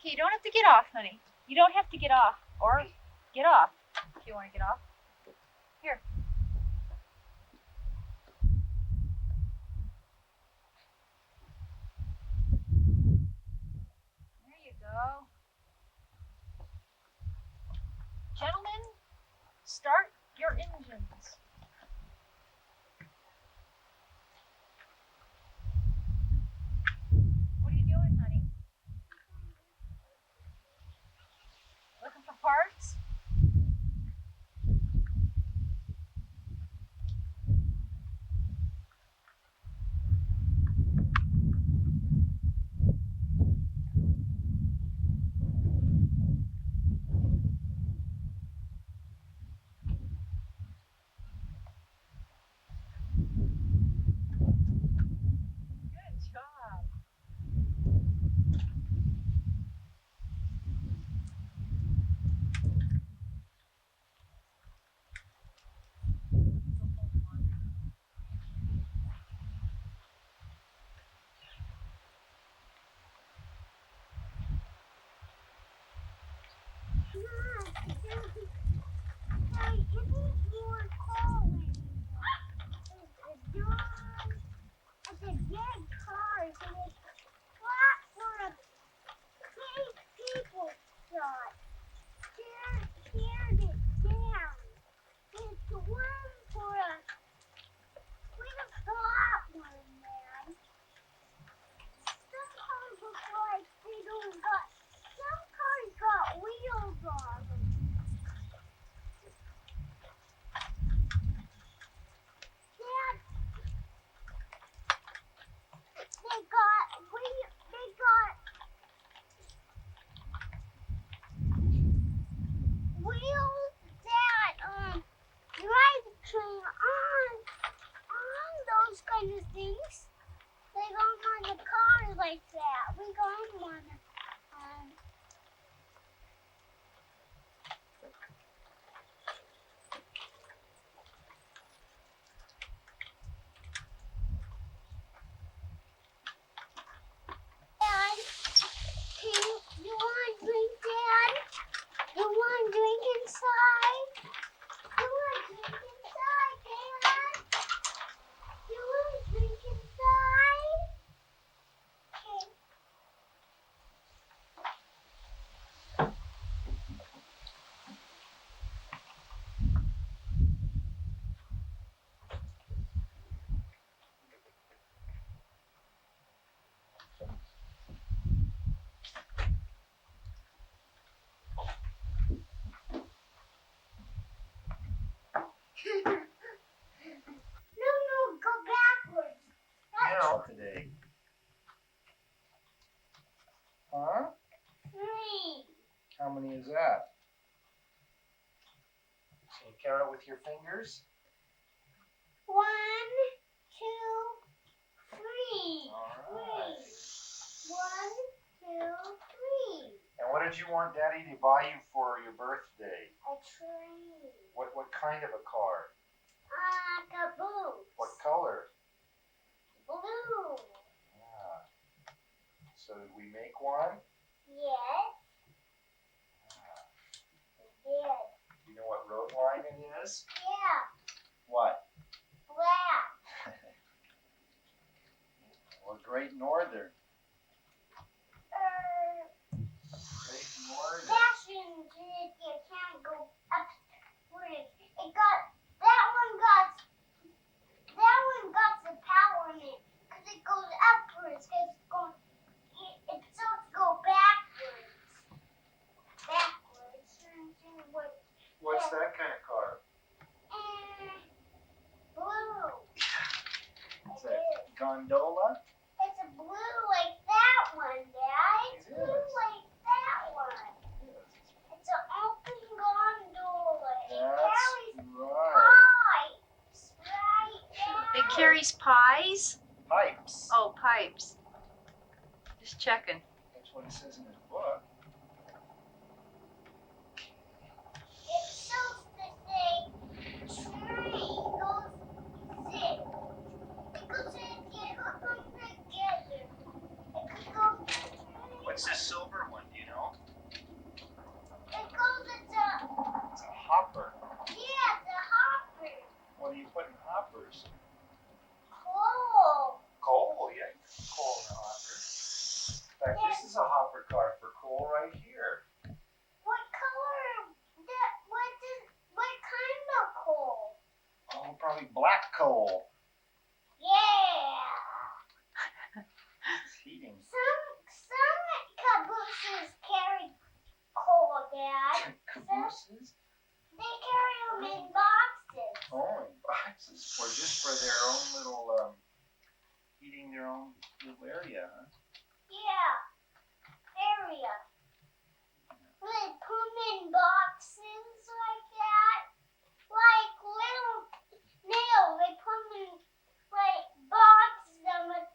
Okay, you don't have to get off, honey. You don't have to get off. Or get off if you want to get off. Here. There you go. Gentlemen, start your engines. What are you doing, honey? Looking for parts? Good job. Things. They don't want a car like that. We don't want a Dad, you want to drink, Dad? You want to drink inside? You want to drink inside, Dad? You want to drink inside? Okay. No, go backwards. Now today. Huh? 3. How many is that? Say count it with your fingers. 1, 2, 3. Alright. 1, 2, 3. And what did you want Daddy to buy you for your birthday? A tree. What kind of a car? Caboose. What color? Blue. Yeah. So did we make one? Yes. Yes. Do you know what road line it is? Yeah. What? Black. Or Great Northern. Great Northern. Fashion you can't go upwards. That one got the power in it because it goes upwards because it starts to go backwards. What's that kind of car? Blue. Is that gondola? It's a blue like that one, Dad. It's It blue is. like that one. Yes. It's an open gondola. It carries Right. pipes right there. It carries pies? Pipes. Oh, pipes. Just checking. That's what it says in his book. It's supposed to say tree goes zip. Because if you hook them together, it could go. What's this silver one? Do you know? hopper. Yeah, the hopper. What do you put in hoppers? Coal. Coal, yeah. You put coal in a hopper. In fact, this is a hopper car for coal right here. What color? What kind of coal? Oh, probably black coal. Yeah. It's heating. Some cabooses carry coal, Dad. Cabooses? They carry them in boxes. Oh, in boxes for just for their own little heating their own little area, huh? Yeah. Area. They put them in boxes like that. Like little nails. They put them in like boxes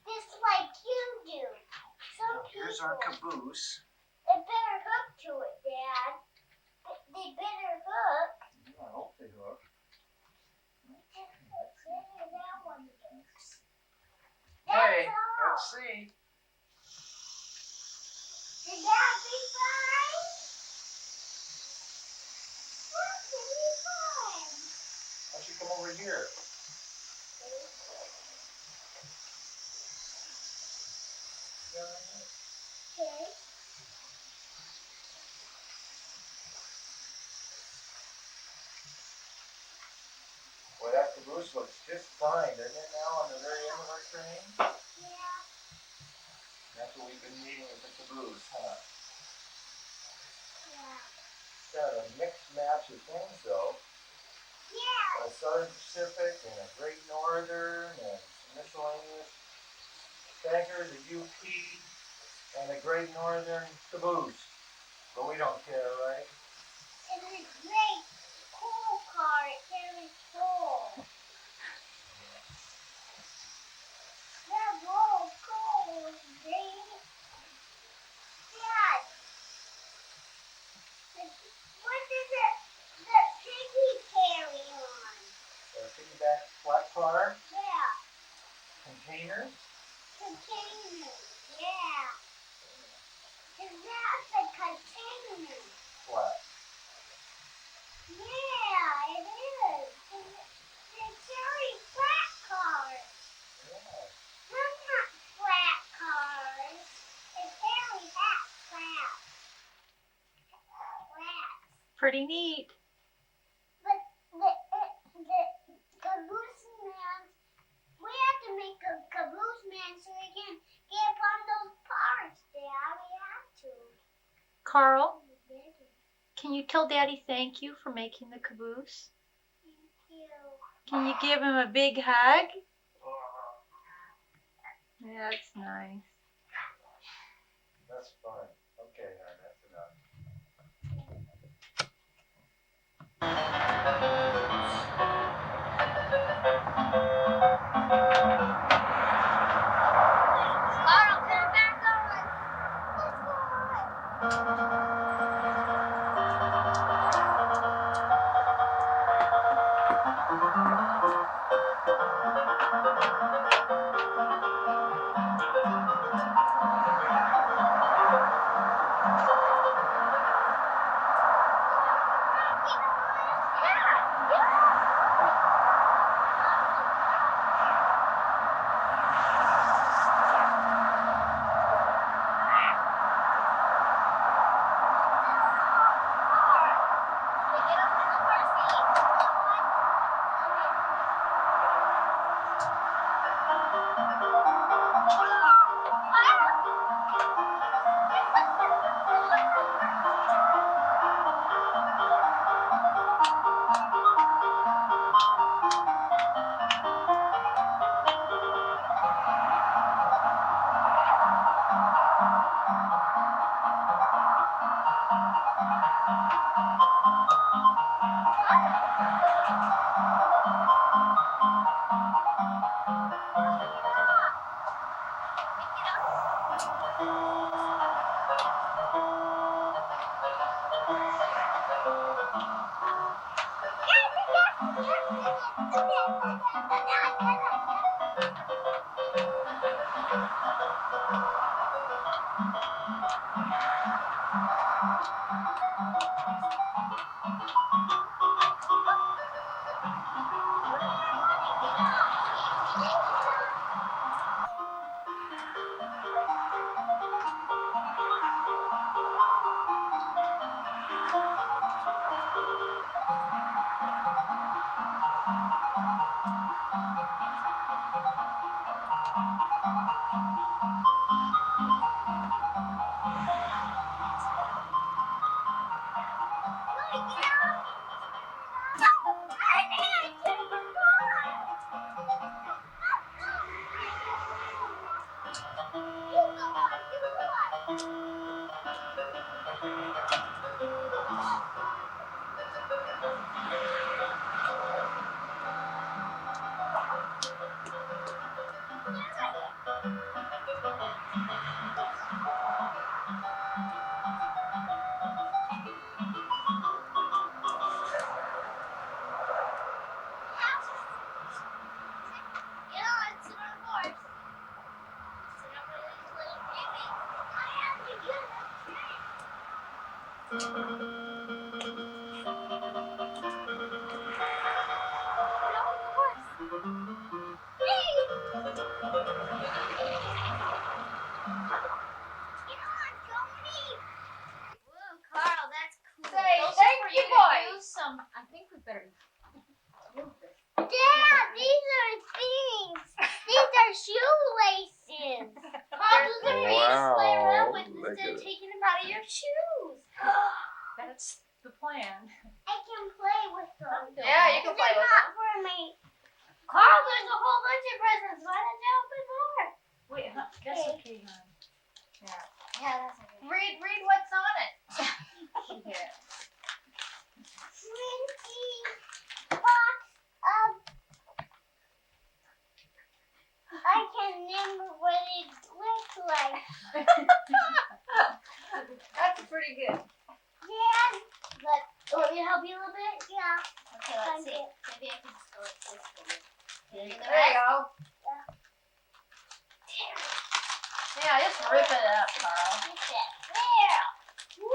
just like you do. Some Here's people. our caboose. They better hook to it, Dad. They better hook. I hope they hook. That one hooks. Hey, That's all. let's see. Did that be fine? That be fine. Why don't you come over here? Okay. Well, that caboose looks just fine, doesn't it now on the very end of our train? Yeah. That's what we've been meeting with the caboose, huh? Yeah. It's got a mixed match of things though. Yeah. A Southern Pacific and a Great Northern and some miscellaneous tankers, a UP, and a Great Northern caboose. But we don't care, right? It's a great coal car. It carries coal. That roll of coal is big. Dad, what does the piggy carry on? A piggyback flat car, Yeah. containers. Containers. Yeah. And that's a container. Flat. Yeah, it is. They carry flat cars. Yeah. They're not flat cars. They carry that flat. Flats. Pretty neat. But the caboose man, we have to make a caboose man so we can get on those parts, Dad. We have to. Karl, can you tell Daddy thank you for making the caboose? Thank you. Can you give him a big hug? That's nice. That's fun. Okay, hon, that's enough. Karl, turn back on. Let's go. You go on, you go on. Get on, sit on the horse. Sit on one of these little babies. I have to get a train. Get on the horse. Hey! Get on, Joni. Woo, Karl, that's cool. Say Those thank are for you, to boys. do some. I think we better move this. Dad, these are things. These are shoelaces. Karl, those are for you to play around with Wow, look instead of at it. taking them out of your shoes. That's the plan. I can play with them. Yeah, you can play with They're not for me. Karl, there's a whole bunch of presents. Why don't you open more? Wait, that's okay, hon. Yeah. Yeah, that's okay. Read what's on it. Yeah. 20 box of. I can remember what it looks like. That's pretty good. Yeah. But let me help you a little bit. Yeah. Okay, let's Thank see. you. Maybe I can just go like this for you. There You you do the rest? go. Yeah, just rip it up, Karl. Get that. There. Woo!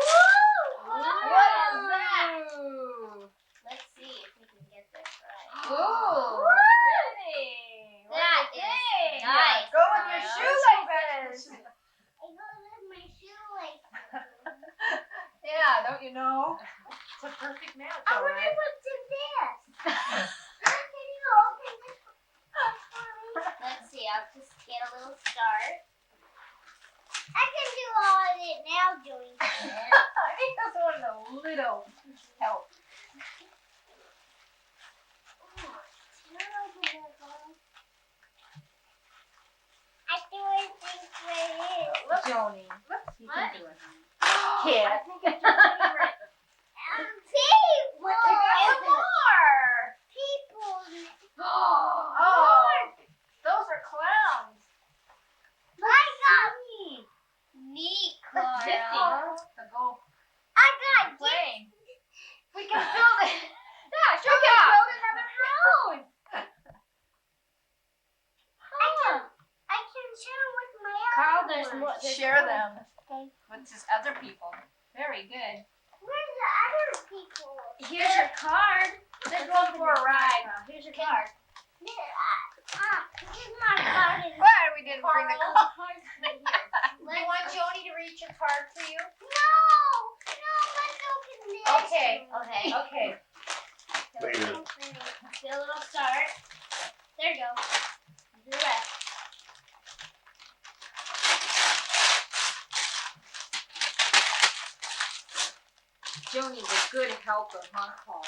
What is that? Ooh. Let's see if we can get this right. Ooh. Pretty. That What do you is think? nice, Go with your Karl. shoelaces. I go with my shoelace. Yeah, don't you know? It's a perfect match, I all wonder right. what's in this. Can you open this for me? Let's see. I'll just get a little start. I can do all of it now, doing it. I think that's one of the little help. I do things right here. Look, Joni. Look, you What? can do it. Kid. I think it's your favorite. People. There's more. People. Oh, those are clowns. I got. Neat, That's 50. Karl. To go I got. plane. We can build it. Yeah, sure. We can build another house. I can share with my other Karl, there's one. more. There's Share more. them Okay. with his other people. Very good. Where's the other people? Here's your card. They're going for a ride. Here's your card. This is my card. Glad we didn't bring the Karl. cars. Do you want Joni to reach your card for you? No, let's open this. Okay. Okay. Okay. Later. Get a little start. There you go. Do the rest. Joni's a good helper, huh, Karl?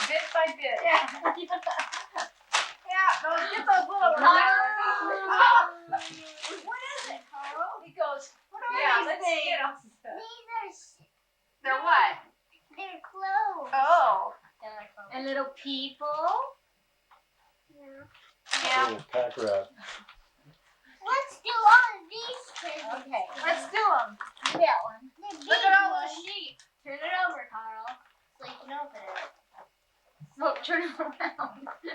Bit by bit. Yeah. Yeah, get those little ones out. Oh. What is it, Karl? He goes, what are these things? These are. They're what? They're clothes. Oh. And little people. Yeah. Yeah. Little pack rat. Let's do all of these presents. Okay, let's do them. You got one. The Look big at all those ones. sheep. Turn it over, Karl. So you can open it. Oh, turn it around. There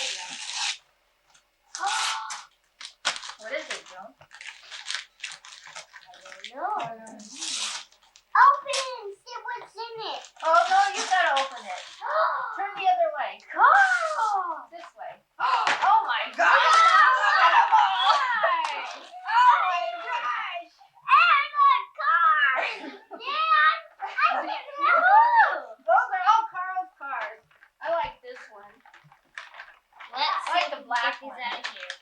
you go. What is it, Joan? I don't know. Open and see what's in it. Oh, no, you gotta open it. Turn the other way. Karl! This way. Oh my gosh! Oh my gosh! And a car! Dad, I can help. Those are all Karl's cars. I like this one. Let's I like see the if we can black get these one. out of here.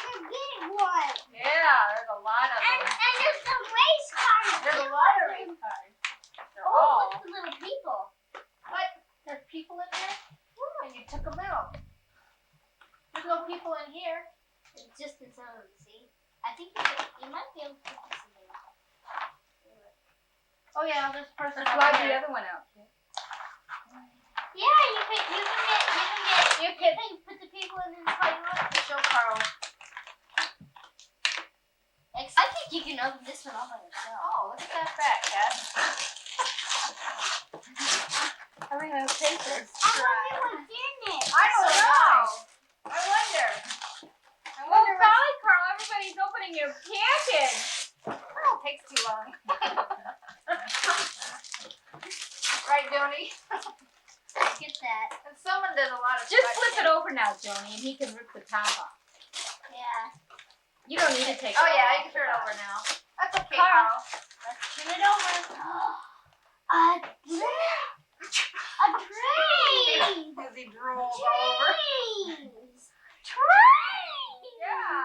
The big one. Yeah, there's a lot of And them. there's some race cars. There's a lot of race cars. They're Oh, all. look at the little people. What? There's people in there? And you took them out. There's no people in here. It's just in some of them, see? I think you might be able to put this in there. Oh yeah, this person. Slide the other one out. Yeah, you can put the people in the toilet. Show Carl. I think you can open this one all by yourself. Oh, look at that back, Cat. I mean, no papers. I wonder what's in it. I don't So know. nice. I wonder. Oh, golly, Carl, everybody's opening your package. Oh, it takes too long. Right, Joni? Get that. And someone does a lot of Just stretching. flip it over now, Joni, and he can rip the top off. Yeah. You don't need to take it Oh yeah, off. you can turn it over now. That's okay, Carl. Carl. Let's turn it over. A train. As he drools over. Trains. Trains. Yeah.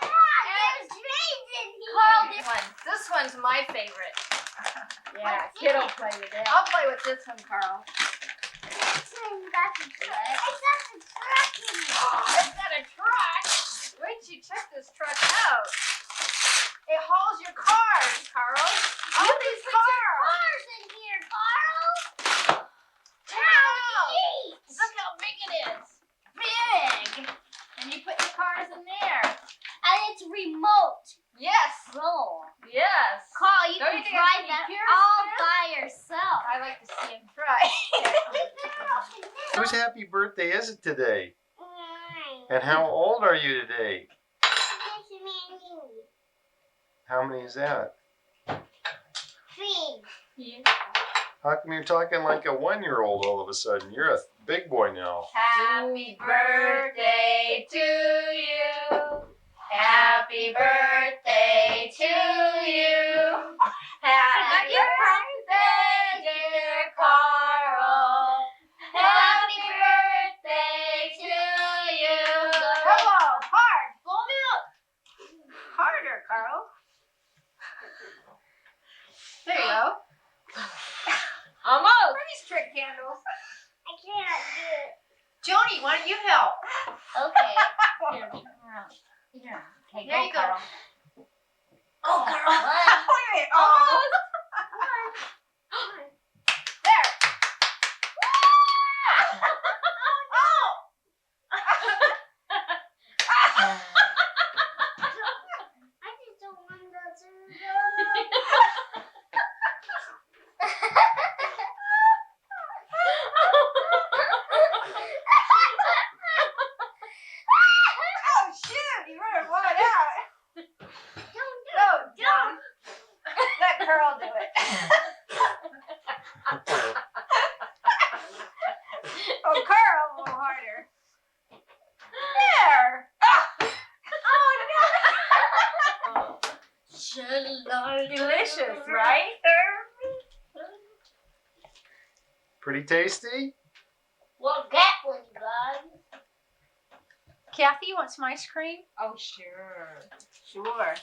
There's trains in here. Carl, this one's my favorite. Yeah, kid will play with that. I'll play with this one, Carl. That's a train. It's got a truck. Wait till you check this truck out. It hauls your cars, Carl. All these cars. Cars in here, Carl. Wow. Jeez. Look how big it is. Big. And you put your cars in there. And it's remote. Yes. Roll. Yes. Carl, you Don't can you think drive it's that pretty all curious? by yourself. I like to see him try. Whose happy birthday is it today? And how old are you today? How many is that? How come you're talking like a 1-year-old all of a sudden? You're a big boy now. Happy birthday to you. Happy birthday to you. Happy birthday, dear Carl. Happy birthday to you. Come on, hard. Blow me up. Harder, Carl. There you go. Almost. Pretty trick candles. I can't do it. Joni, why don't you help? Okay. Here, turn around. Here. Okay, There go, you go. Carl. Oh, Carl. One. Wait a minute. Oh. There. Oh. I just don't want that to Oh, shoot. You better blow it out. No, don't. Let Carl do it. Oh, Carl, a little harder. There. Oh, no. Delicious, right? Pretty tasty? Well, that one, guys. Kathy, you want some ice cream? Oh, sure. Sure.